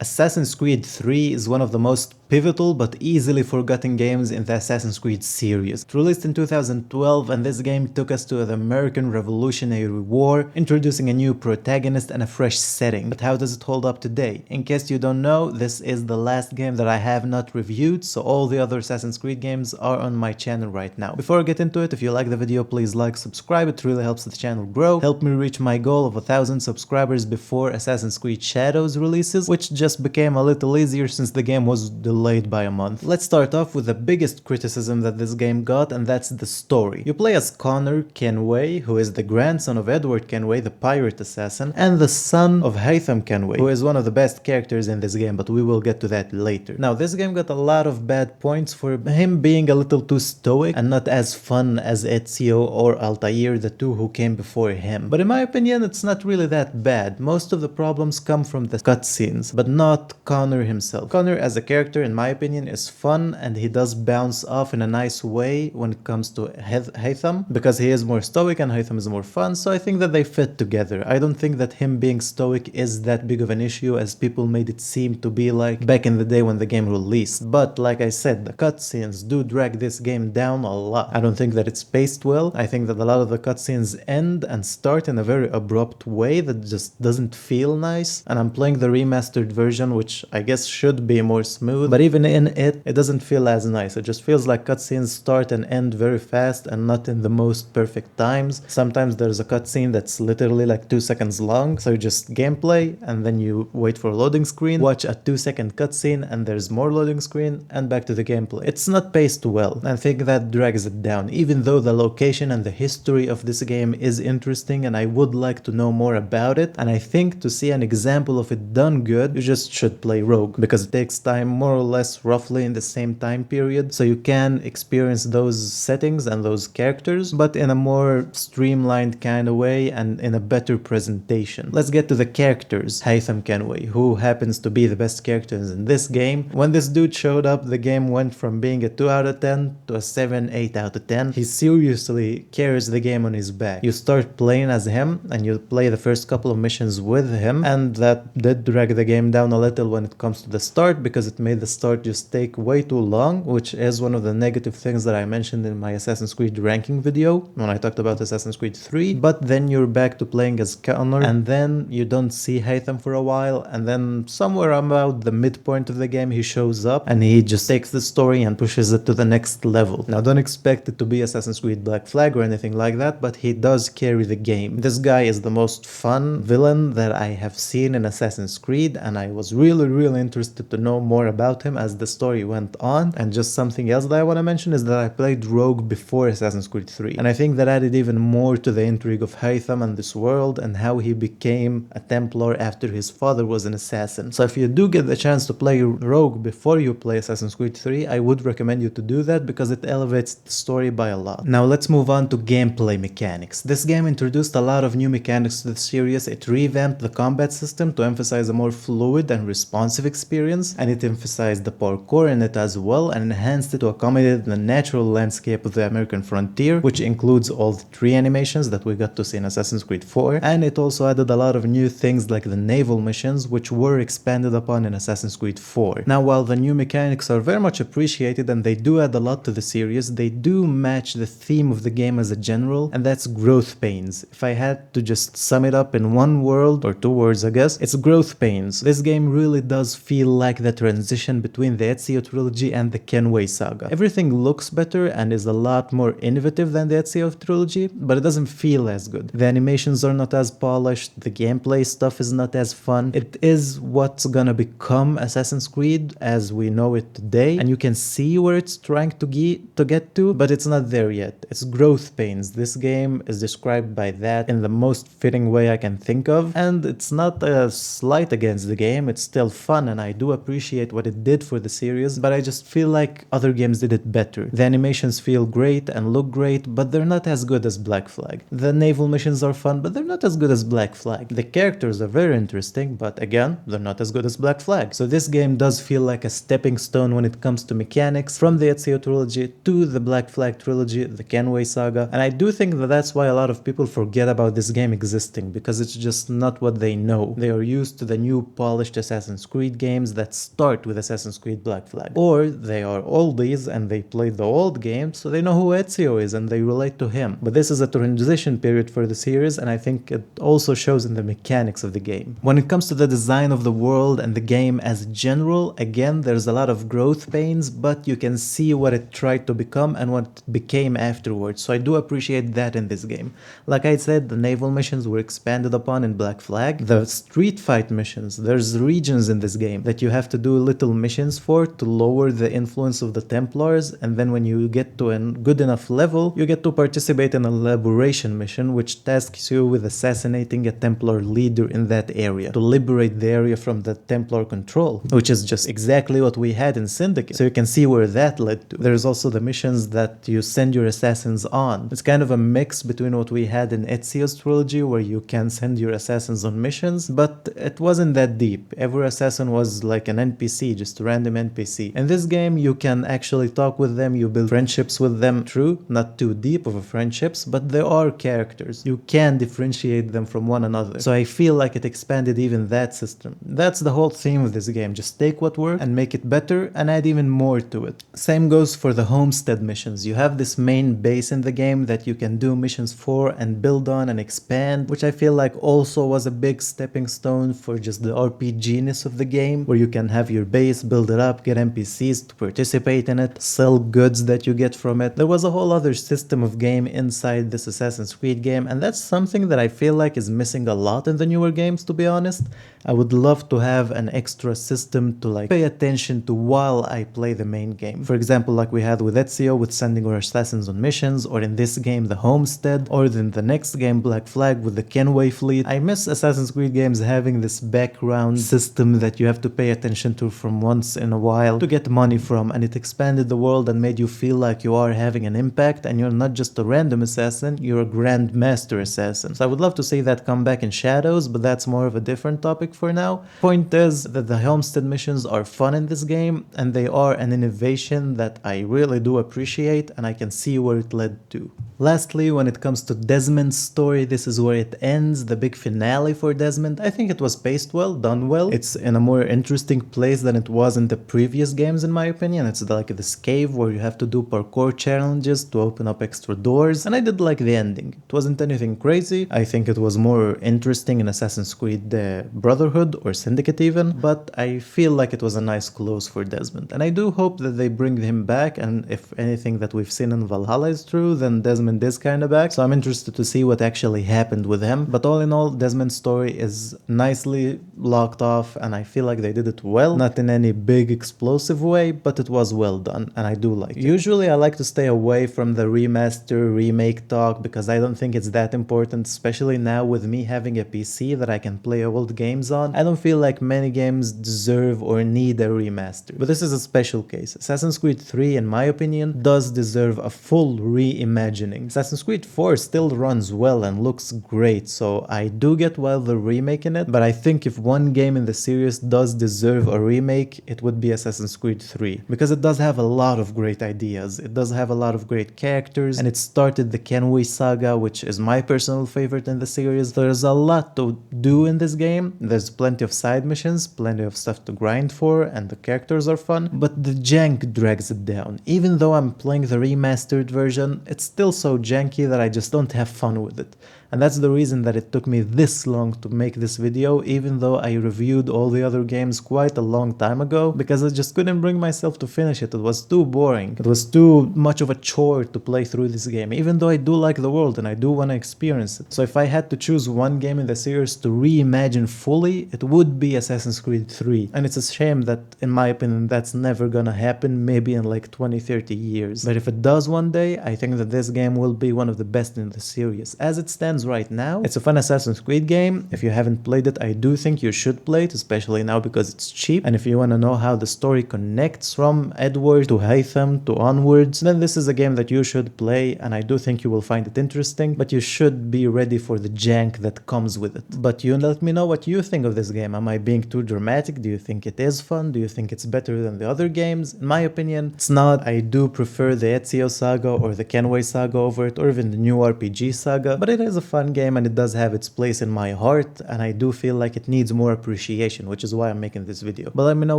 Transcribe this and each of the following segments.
Assassin's Creed 3 is one of the most pivotal but easily forgotten games in the Assassin's Creed series. It released in 2012 and this game took us to the American Revolutionary War, introducing a new protagonist and a fresh setting. But how does it hold up today? In case you don't know, this is the last game that I have not reviewed, so all the other Assassin's Creed games are on my channel right now. Before I get into it, if you like the video, please like, subscribe, it really helps the channel grow. Help me reach my goal of 1,000 subscribers before Assassin's Creed Shadows releases, which just became a little easier since the game was delayed by a month. Let's start off with the biggest criticism that this game got, and that's the story. You play as Connor Kenway, who is the grandson of Edward Kenway, the pirate assassin, and the son of Haytham Kenway, who is one of the best characters in this game, but we will get to that later. Now, this game got a lot of bad points for him being a little too stoic and not as fun as Ezio or Altair, the two who came before him. But in my opinion, it's not really that bad. Most of the problems come from the cutscenes, but not Connor himself. Connor as a character, in my opinion, is fun and he does bounce off in a nice way when it comes to Haytham, because he is more stoic and Haytham is more fun, so I think that they fit together. I don't think that him being stoic is that big of an issue as people made it seem to be like back in the day when the game released. But like I said, the cutscenes do drag this game down a lot. I don't think that it's paced well. I think that a lot of the cutscenes end and start in a very abrupt way that just doesn't feel nice, and I'm playing the remastered version, which I guess should be more smooth, but even in it doesn't feel as nice. It just feels like cutscenes start and end very fast and not in the most perfect times. Sometimes there's a cutscene that's literally like 2 seconds long, so you just gameplay and then you wait for a loading screen, watch a 2-second cutscene and there's more loading screen and back to the gameplay. It's not paced well. I think that drags it down, even though the location and the history of this game is interesting and I would like to know more about it, and I think to see an example of it done good, you just should play Rogue, because it takes time more or less roughly in the same time period, so you can experience those settings and those characters, but in a more streamlined kind of way and in a better presentation. Let's get to the characters. Haytham Kenway, who happens to be the best characters in this game. When this dude showed up, the game went from being a 2 out of 10 to a 7, 8 out of 10. He seriously carries the game on his back. You start playing as him and you play the first couple of missions with him, and that did drag the game down a little when it comes to the start, because it made the start just take way too long, which is one of the negative things that I mentioned in my Assassin's Creed ranking video when I talked about Assassin's Creed 3. But then you're back to playing as Connor, and then you don't see Haytham for a while, and then somewhere about the midpoint of the game he shows up and he just takes the story and pushes it to the next level. Now, don't expect it to be Assassin's Creed Black Flag or anything like that, but he does carry the game. This guy is the most fun villain that I have seen in Assassin's Creed, and I was really interested to know more about him as the story went on. And just something else that I want to mention is that I played Rogue before Assassin's Creed 3, and I think that added even more to the intrigue of Haytham and this world and how he became a Templar after his father was an assassin. So if you do get the chance to play Rogue before you play Assassin's Creed 3, I would recommend you to do that because it elevates the story by a lot. Now let's move on to gameplay mechanics. This game introduced a lot of new mechanics to the series. It revamped the combat system to emphasize a more fluid and responsive experience, and it emphasized the parkour in it as well and enhanced it to accommodate the natural landscape of the American frontier, which includes all the tree animations that we got to see in Assassin's Creed 4, and it also added a lot of new things like the naval missions, which were expanded upon in Assassin's Creed 4. Now, while the new mechanics are very much appreciated and they do add a lot to the series, they do match the theme of the game as a general, and that's growth pains. If I had to just sum it up in one word or 2 words, I guess, it's growth pains. This game really does feel like the transition between the Ezio trilogy and the Kenway saga. Everything looks better and is a lot more innovative than the Ezio trilogy, but it doesn't feel as good. The animations are not as polished, the gameplay stuff is not as fun. It is what's gonna become Assassin's Creed as we know it today, and you can see where it's trying to get to, but it's not there yet. It's growth pains. This game is described by that in the most fitting way I can think of, and it's not a slight against the game. It's still fun, and I do appreciate what it did for the series, but I just feel like other games did it better. The animations feel great and look great, but they're not as good as Black Flag. The naval missions are fun, but they're not as good as Black Flag. The characters are very interesting, but again, they're not as good as Black Flag. So this game does feel like a stepping stone when it comes to mechanics from the Ezio trilogy to the Black Flag trilogy, the Kenway saga, and I do think that that's why a lot of people forget about this game existing, because it's just not what they know. They are used to the new polished Assassin's Creed games that start with Assassin's Creed Black Flag, or they are oldies and they played the old games, so they know who Ezio is and they relate to him. But this is a transition period for the series, and I think it also shows in the mechanics of the game. When it comes to the design of the world and the game as general, again, there's a lot of growth pains, but you can see what it tried to become and what it became afterwards, so I do appreciate that in this game. Like I said, the naval missions were expanded upon in Black Flag. The street fight missions, there's regions in this game that you have to do little missions for to lower the influence of the Templars, and then when you get to a good enough level, you get to participate in a liberation mission which tasks you with assassinating a Templar leader in that area to liberate the area from the Templar control, which is just exactly what we had in Syndicate. So you can see where that led to. There's also the missions that you send your assassins on. It's kind of a mix between what we had in Ezio's trilogy, where you can send your assassins on missions, but it wasn't that deep. Every assassin was like an NPC, just a random NPC. In this game, you can actually talk with them, you build friendships with them. True, not too deep of a friendships, but there are characters. You can differentiate them from one another. So I feel like it expanded even that system. That's the whole theme of this game. Just take what worked and make it better and add even more to it. Same goes for the homestead missions. You have this main base in the game that you can do missions for and build on and expand, which I feel like also was a big stepping stone for just the RPGness of the game, where you can have your base, build it up, get NPCs to participate in it, sell goods that you get from it. There was a whole other system of game inside this Assassin's Creed game, and that's something that I feel like is missing a lot in the newer games, to be honest. I would love to have an extra system to like pay attention to while I play the main game. For example, like we had with Ezio with sending our assassins on missions, or in this game the Homestead, or in the next game Black Flag with the Kenway fleet. I miss Assassin's Creed games having this background system that you have to pay attention to from once in a while to get money from, and it expanded the world and made you feel like you are having an impact and you're not just a random assassin, you're a grandmaster assassin. So I would love to see that come back in Shadows, but that's more of a different topic for now. Point is that the Homestead missions are fun in this game, and they are an innovation that I really do appreciate, and I can see where it led to. Lastly, when it comes to Desmond's story, this is where it ends, the big finale for Desmond. I think it was paced well, done well. It's in a more interesting place than it was in the previous games, in my opinion. It's like this cave where you have to do parkour challenges to open up extra doors, and I did like the ending. It wasn't anything crazy. I think it was more interesting in Assassin's Creed Brotherhood or Syndicate even, but I feel like it was a nice close for Desmond. And I do hope that they bring him back, and if anything that we've seen in Valhalla is true, then Desmond is kind of back. So I'm interested to see what actually happened with him. But all in all, Desmond's story is nicely locked off, and I feel like they did it well. Not in any big explosive way, but it was well done, and I do like it. Usually I like to stay away from the remaster, remake talk, because I don't think it's that important, especially now with me having a PC that I can play old games on. I don't feel like many games deserve or need a remaster. But this is a special case. Assassin's Creed 3, in my opinion, does deserve a full reimagining. Assassin's Creed 4 still runs well and looks great, so I do get why they're remaking it, but I think if one game in the series does deserve a remake, it would be Assassin's Creed 3, because it does have a lot of great ideas, it does have a lot of great characters, and it started the Kenway saga, which is my personal favorite in the series. There's a lot to do in this game, there's plenty of side missions, plenty of stuff to grind for, and the characters are fun, but the jank drags it down. Even though I'm playing the remastered version, it's still so janky that I just don't have fun with it. And that's the reason that it took me this long to make this video, even though I reviewed all the other games quite a long time ago, because I just couldn't bring myself to finish it. It was too boring. It was too much of a chore to play through this game, even though I do like the world and I do want to experience it. So if I had to choose one game in the series to reimagine fully, it would be Assassin's Creed 3. And it's a shame that, in my opinion, that's never gonna happen, maybe in like 20-30 years. But if it does one day, I think that this game will be one of the best in the series. As it stands hands right now. It's a fun Assassin's Creed game. If you haven't played it, I do think you should play it, especially now because it's cheap. And if you want to know how the story connects from Edward to Haytham to onwards, then this is a game that you should play, and I do think you will find it interesting, but you should be ready for the jank that comes with it. But you let me know what you think of this game. Am I being too dramatic? Do you think it is fun? Do you think it's better than the other games? In my opinion, it's not. I do prefer the Ezio saga or the Kenway saga over it, or even the new RPG saga, but it is a fun game and it does have its place in my heart, and I do feel like it needs more appreciation, which is why I'm making this video. But let me know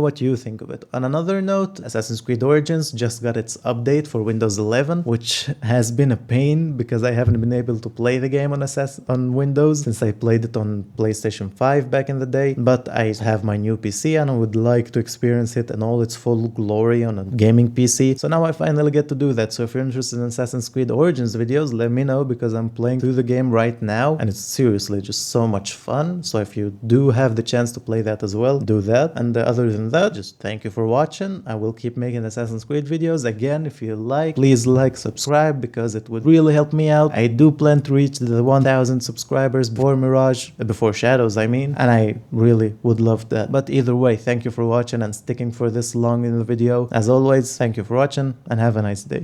what you think of it. On another note, Assassin's Creed Origins just got its update for Windows 11, which has been a pain because I haven't been able to play the game on Windows since I played it on PlayStation 5 back in the day, but I have my new PC and I would like to experience it in all its full glory on a gaming PC, so now I finally get to do that. So if you're interested in Assassin's Creed Origins videos, let me know because I'm playing through the game right now and it's seriously just so much fun. So if you do have the chance to play that as well, do that. And other than that, just thank you for watching. I will keep making Assassin's Creed videos. Again, if you like, please like, subscribe because it would really help me out. I do plan to reach the 1000 subscribers before Shadows I mean, and I really would love that. But either way, thank you for watching and sticking for this long in the video. As always, thank you for watching and have a nice day.